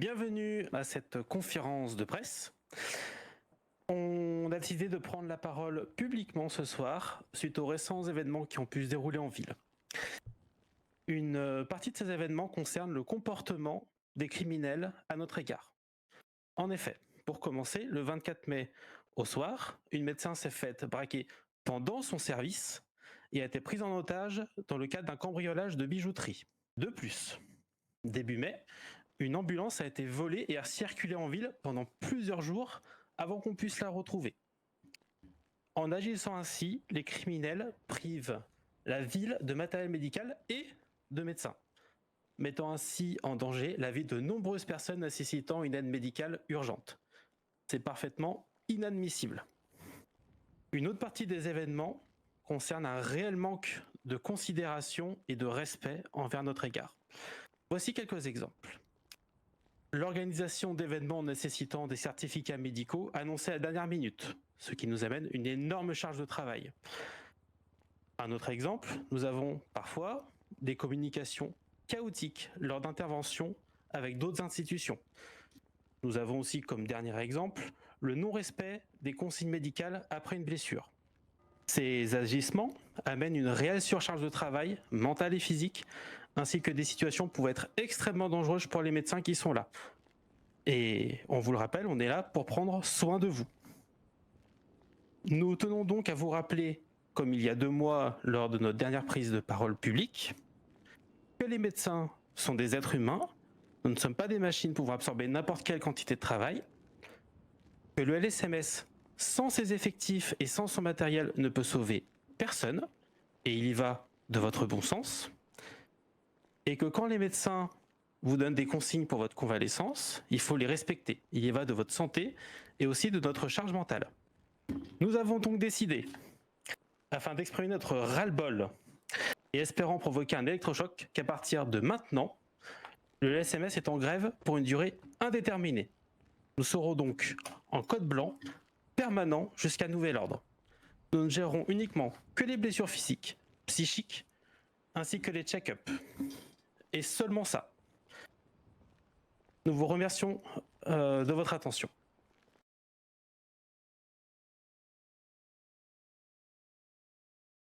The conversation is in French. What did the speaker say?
Bienvenue à cette conférence de presse. On a décidé de prendre la parole publiquement ce soir suite aux récents événements qui ont pu se dérouler en ville. Une partie de ces événements concerne le comportement des criminels à notre égard. En effet, pour commencer, le 24 mai au soir, une médecin s'est faite braquer pendant son service et a été prise en otage dans le cadre d'un cambriolage de bijouterie. De plus, début mai, une ambulance a été volée et a circulé en ville pendant plusieurs jours avant qu'on puisse la retrouver. En agissant ainsi, les criminels privent la ville de matériel médical et de médecins, mettant ainsi en danger la vie de nombreuses personnes nécessitant une aide médicale urgente. C'est parfaitement inadmissible. Une autre partie des événements concerne un réel manque de considération et de respect envers notre égard. Voici quelques exemples. L'organisation d'événements nécessitant des certificats médicaux annoncés à la dernière minute, ce qui nous amène une énorme charge de travail. Un autre exemple, nous avons parfois des communications chaotiques lors d'interventions avec d'autres institutions. Nous avons aussi comme dernier exemple le non-respect des consignes médicales après une blessure. Ces agissements amènent une réelle surcharge de travail, mentale et physique, ainsi que des situations pouvant être extrêmement dangereuses pour les médecins qui sont là. Et on vous le rappelle, on est là pour prendre soin de vous. Nous tenons donc à vous rappeler, comme il y a 2 mois lors de notre dernière prise de parole publique, que les médecins sont des êtres humains, nous ne sommes pas des machines pouvant absorber n'importe quelle quantité de travail, que le LSMS, sans ses effectifs et sans son matériel, ne peut sauver personne, et il y va de votre bon sens, et que quand les médecins vous donnent des consignes pour votre convalescence, il faut les respecter. Il y va de votre santé et aussi de notre charge mentale. Nous avons donc décidé, afin d'exprimer notre ras-le-bol et espérant provoquer un électrochoc, qu'à partir de maintenant, le LSMS est en grève pour une durée indéterminée. Nous serons donc en code blanc permanent jusqu'à nouvel ordre. Nous ne gérerons uniquement que les blessures physiques, psychiques, ainsi que les check-ups. Et seulement ça. Nous vous remercions de votre attention.